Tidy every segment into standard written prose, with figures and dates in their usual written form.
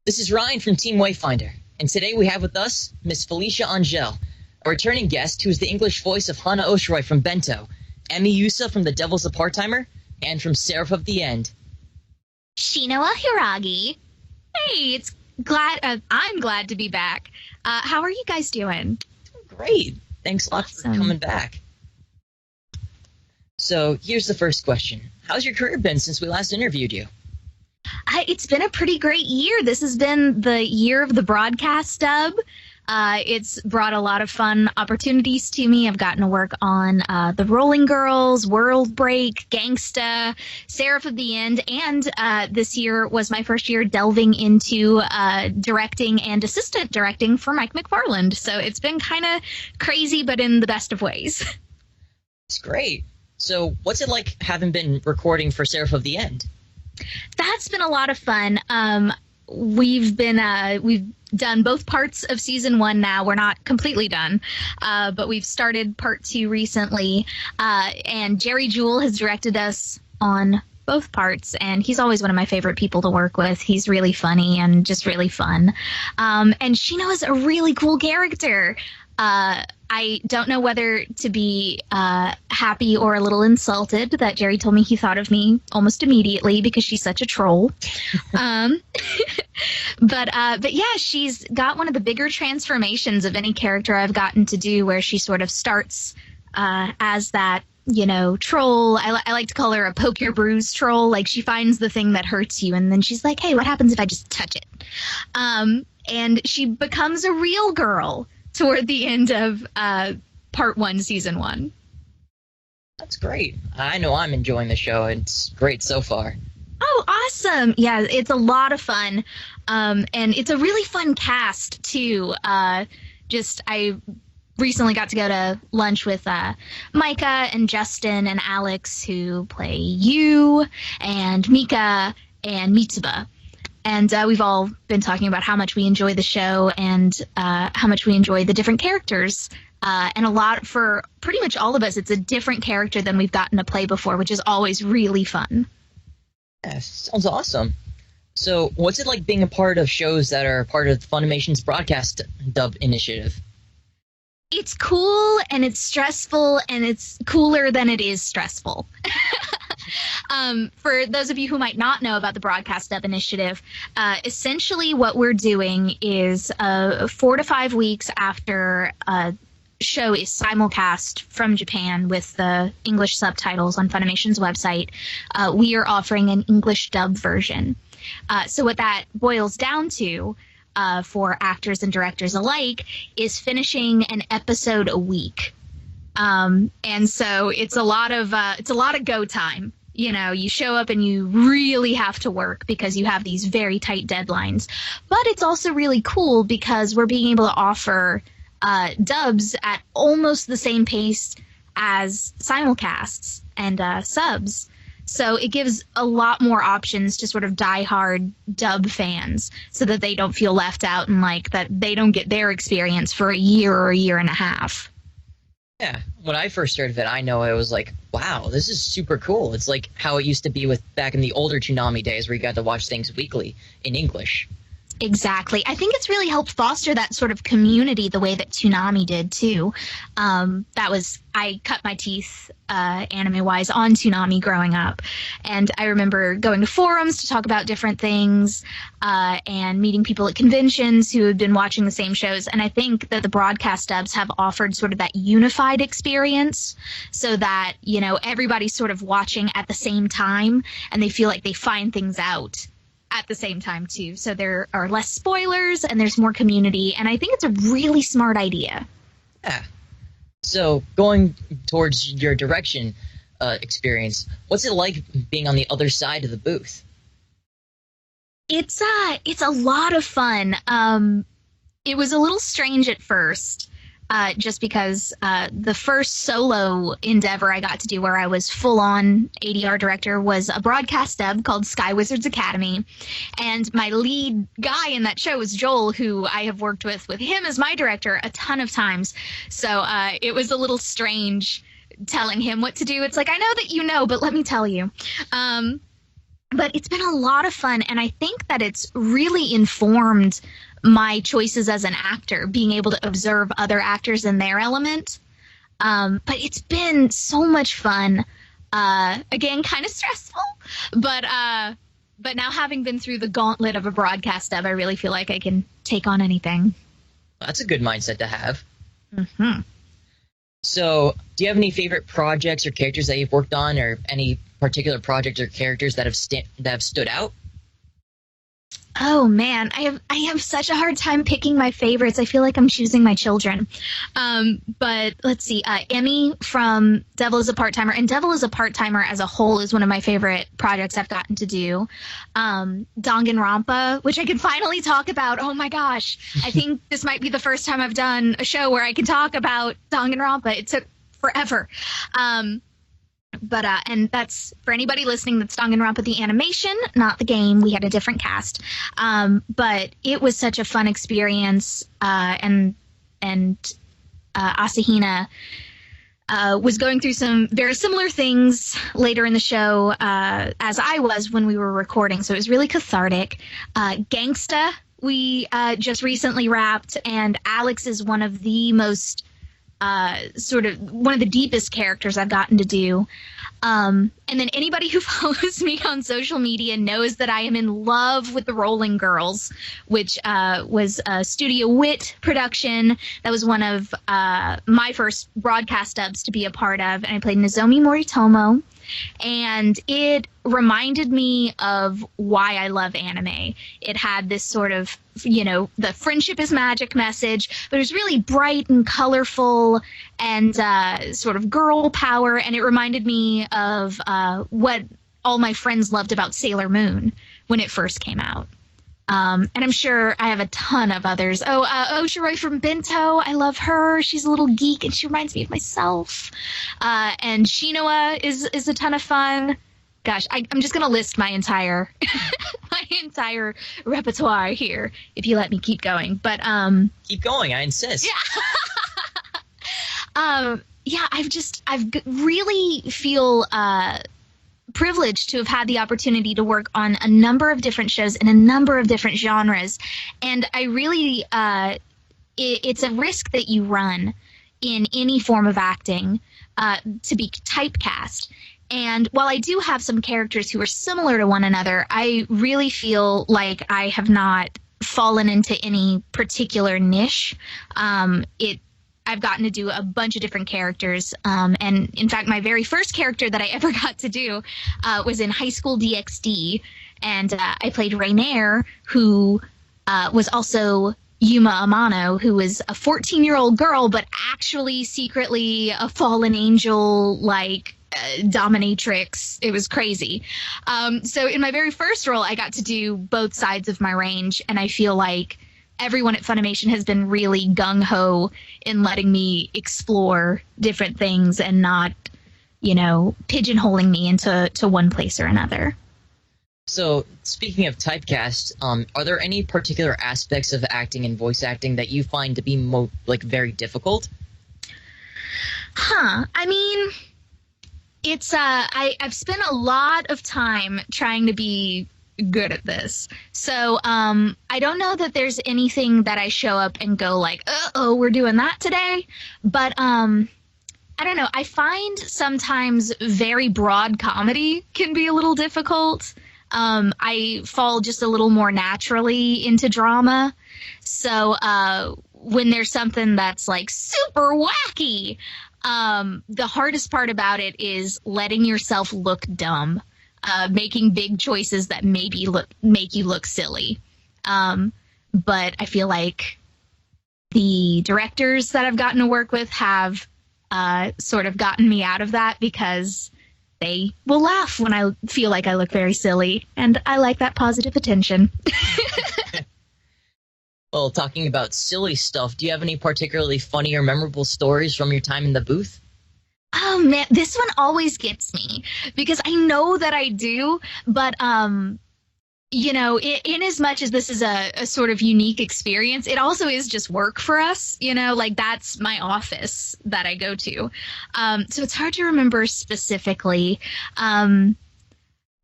This is Ryan from TeamWayFinder, and today we have with us Miss Felecia Angelle, a returning guest who is the English voice of Hana Oshroi from Bento, Emmy Yusa from The Devil's a Part-Timer, and from Seraph of the End. Shinoa Hiragi. Hey, I'm glad to be back. How are you guys doing? Great. Thanks a lot for coming back. So here's the first question. How's your career been since we last interviewed you? It's been a pretty great year. This has been the year of the broadcast dub. It's brought a lot of fun opportunities to me. I've gotten to work on The Rolling Girls, World Break, Gangsta, Seraph of the End, and this year was my first year delving into directing and assistant directing for Mike McFarland. So it's been kind of crazy, but in the best of ways. It's great. So what's it like having been recording for Seraph of the End? That's been a lot of fun. We've done both parts of season 1 now. We're not completely done, but we've started part 2 recently. And Jerry Jewell has directed us on both parts, and he's always one of my favorite people to work with. He's really funny and just really fun. And Shino is a really cool character. I don't know whether to be happy or a little insulted that Jerry told me he thought of me almost immediately because she's such a troll. But yeah, she's got one of the bigger transformations of any character I've gotten to do, where she sort of starts as that, troll. I like to call her a poke your bruise troll. Like, she finds the thing that hurts you, and then she's like, hey, what happens if I just touch it? And she becomes a real girl toward the end of part 1, season 1. That's great. I know I'm enjoying the show. It's great so far. Oh, awesome. Yeah, it's a lot of fun. And it's a really fun cast, too. I recently got to go to lunch with Micah and Justin and Alex, who play Yu, and Mika and Mitsuba. And we've all been talking about how much we enjoy the show and how much we enjoy the different characters. And a lot, for pretty much all of us, it's a different character than we've gotten to play before, which is always really fun. Yeah, sounds awesome. So what's it like being a part of shows that are part of Funimation's broadcast dub initiative? It's cool, and it's stressful, and it's cooler than it is stressful. For those of you who might not know about the Broadcast Dub Initiative, essentially what we're doing is 4 to 5 weeks after a show is simulcast from Japan with the English subtitles on Funimation's website, we are offering an English dub version. So what that boils down to, for actors and directors alike, is finishing an episode a week. And so it's a lot of go time. You show up and you really have to work because you have these very tight deadlines. But it's also really cool because we're being able to offer dubs at almost the same pace as simulcasts and subs. So it gives a lot more options to sort of diehard dub fans so that they don't feel left out and like that they don't get their experience for a year or a year and a half. Yeah, when I first heard of it, I know I was like, wow, this is super cool. It's like how it used to be with back in the older Toonami days where you got to watch things weekly in English. Exactly. I think it's really helped foster that sort of community the way that Toonami did, too. I cut my teeth anime-wise on Toonami growing up. And I remember going to forums to talk about different things and meeting people at conventions who had been watching the same shows. And I think that the broadcast dubs have offered sort of that unified experience so that, everybody's sort of watching at the same time and they feel like they find things out at the same time, too. So there are less spoilers and there's more community. And I think it's a really smart idea. Yeah. So going towards your direction experience, what's it like being on the other side of the booth? It's a lot of fun. It was a little strange at first. Just because the first solo endeavor I got to do where I was full-on ADR director was a broadcast dub called Sky Wizards Academy. And my lead guy in that show was Joel, who I have worked with him as my director a ton of times. So it was a little strange telling him what to do. It's like, I know that but let me tell you. But it's been a lot of fun, and I think that it's really informed my choices as an actor, being able to observe other actors in their element. But it's been so much fun. Again, kind of stressful, but now having been through the gauntlet of a broadcast dub, I really feel like I can take on anything. That's a good mindset to have. Mm-hmm. So, do you have any favorite projects or characters that you've worked on, or any particular projects or characters that have stood out? Oh man, I have such a hard time picking my favorites. I feel like I'm choosing my children. But let's see, Emmy from Devil is a Part-Timer, and Devil is a Part-Timer as a whole is one of my favorite projects I've gotten to do. Danganronpa, which I can finally talk about. Oh my gosh, I think this might be the first time I've done a show where I can talk about Danganronpa. It took forever. But and that's for anybody listening, that's Danganronpa the animation, not the game. We had a different cast. But it was such a fun experience. And Asahina was going through some very similar things later in the show as I was when we were recording. So it was really cathartic. Gangsta, we just recently wrapped, and Alex is one of the most sort of one of the deepest characters I've gotten to do. And then anybody who follows me on social media knows that I am in love with the Rolling Girls, which was a Studio Wit production. That was one of my first broadcast dubs to be a part of, and I played Nozomi Moritomo. And it reminded me of why I love anime. It had this sort of, the friendship is magic message, but it was really bright and colorful and sort of girl power. And it reminded me of what all my friends loved about Sailor Moon when it first came out. And I'm sure I have a ton of others. Oshiroi from Bento. I love her. She's a little geek, and she reminds me of myself. And Shinoa is a ton of fun. Gosh, I'm just going to list my entire repertoire here, if you let me keep going. But Keep going, I insist. Yeah. I've really feel privileged to have had the opportunity to work on a number of different shows in a number of different genres. And I really, it's a risk that you run in any form of acting to be typecast. And while I do have some characters who are similar to one another, I really feel like I have not fallen into any particular niche. I've gotten to do a bunch of different characters. And in fact, my very first character that I ever got to do was in High School DxD. And I played Rainier, who was also Yuma Amano, who was a 14-year-old girl, but actually secretly a fallen angel, dominatrix. It was crazy. So in my very first role, I got to do both sides of my range. And I feel like everyone at Funimation has been really gung-ho in letting me explore different things and not, pigeonholing me into one place or another. So, speaking of typecast, are there any particular aspects of acting and voice acting that you find to be very difficult? I mean, it's I've spent a lot of time trying to be good at this. So I don't know that there's anything that I show up and go like, oh, we're doing that today. But I don't know. I find sometimes very broad comedy can be a little difficult. I fall just a little more naturally into drama. So when there's something that's like super wacky, the hardest part about it is letting yourself look dumb. Making big choices that make you look silly. But I feel like the directors that I've gotten to work with have sort of gotten me out of that, because they will laugh when I feel like I look very silly, and I like that positive attention. Well, talking about silly stuff, do you have any particularly funny or memorable stories from your time in the booth? Oh man, this one always gets me, because I know that I do, but in as much as this is a sort of unique experience, it also is just work for us. That's my office that I go to. So it's hard to remember specifically. I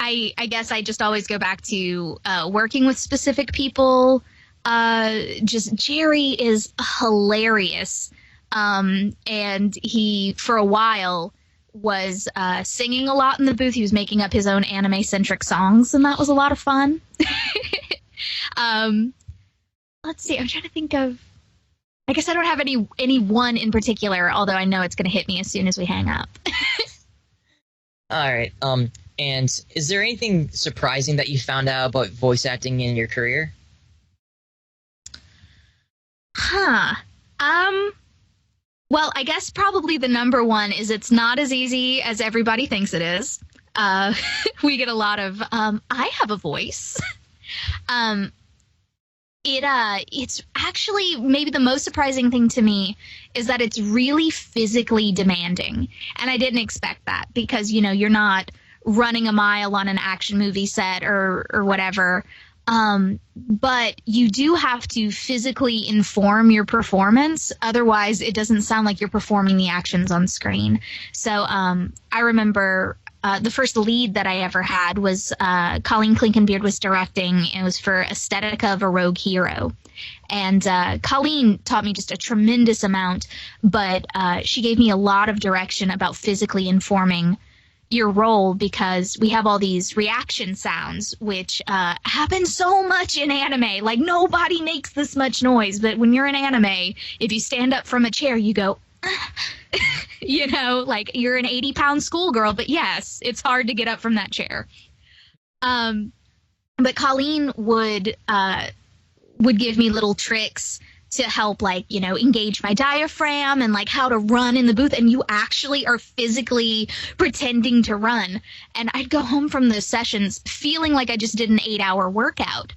I guess I just always go back to working with specific people. Just Jerry is hilarious. And he, for a while, was singing a lot in the booth. He was making up his own anime-centric songs, and that was a lot of fun. Let's see. I'm trying to think of... I guess I don't have any one in particular, although I know it's going to hit me as soon as we hang up. All right. And is there anything surprising that you found out about voice acting in your career? Huh. Well, I guess probably the number one is it's not as easy as everybody thinks it is. We get a lot of, I have a voice. It's actually maybe the most surprising thing to me is that it's really physically demanding. And I didn't expect that because, you're not running a mile on an action movie set or whatever. But you do have to physically inform your performance. Otherwise, it doesn't sound like you're performing the actions on screen. So I remember the first lead that I ever had was Colleen Klinkenbeard was directing. It was for Aesthetica of a Rogue Hero. And Colleen taught me just a tremendous amount, but she gave me a lot of direction about physically informing your role because we have all these reaction sounds, which happen so much in anime. Like, nobody makes this much noise, but when you're in anime, if you stand up from a chair, you go, like you're an 80-pound schoolgirl, but yes, it's hard to get up from that chair. But Colleen would give me little tricks to help, engage my diaphragm and, how to run in the booth. And you actually are physically pretending to run. And I'd go home from those sessions feeling like I just did an 8-hour workout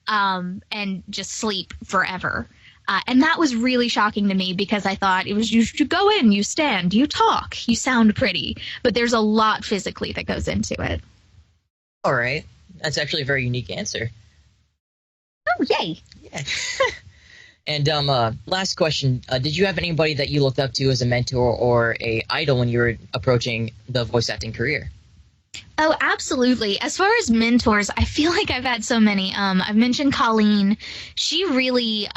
and just sleep forever. And that was really shocking to me because I thought it was you go in, you stand, you talk, you sound pretty. But there's a lot physically that goes into it. All right. That's actually a very unique answer. Oh, yay. Yeah. And last question, did you have anybody that you looked up to as a mentor or a idol when you were approaching the voice acting career? Oh, absolutely. As far as mentors, I feel like I've had so many. I've mentioned Colleen. She really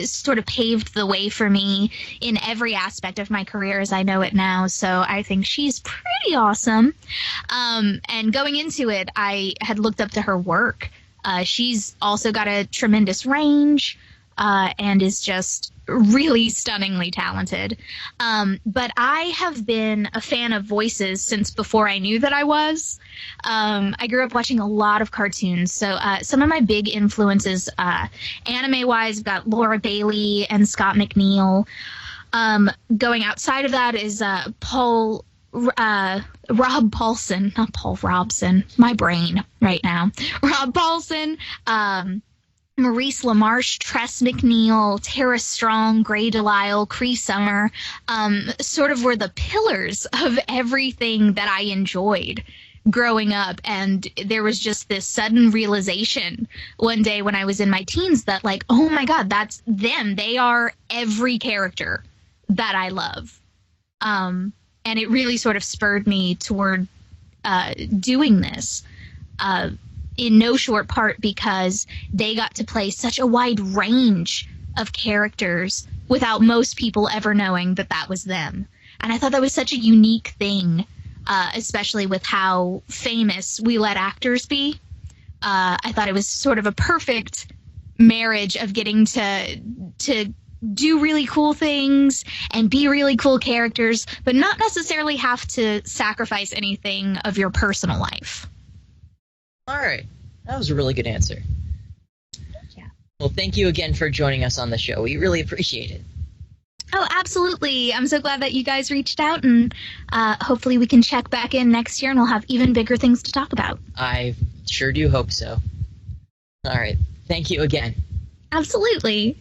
sort of paved the way for me in every aspect of my career as I know it now. So I think she's pretty awesome. And going into it, I had looked up to her work. She's also got a tremendous range. And is just really stunningly talented. But I have been a fan of voices since before I knew that I was. I grew up watching a lot of cartoons. So some of my big influences, anime-wise, I've got Laura Bailey and Scott McNeil. Going outside of that is Rob Paulson, not Paul Robson, my brain right now. Rob Paulson, Maurice LaMarche, Tress MacNeille, Tara Strong, Gray Delisle, Cree Summer, sort of were the pillars of everything that I enjoyed growing up. And there was just this sudden realization one day when I was in my teens that, oh my God, that's them. They are every character that I love. And it really sort of spurred me toward doing this. In no short part because they got to play such a wide range of characters without most people ever knowing that that was them. And I thought that was such a unique thing, especially with how famous we let actors be. I thought it was sort of a perfect marriage of getting to do really cool things and be really cool characters, but not necessarily have to sacrifice anything of your personal life. All right. That was a really good answer. Yeah. Well, thank you again for joining us on the show. We really appreciate it. Oh, absolutely. I'm so glad that you guys reached out, and hopefully we can check back in next year and we'll have even bigger things to talk about. I sure do hope so. All right. Thank you again. Absolutely.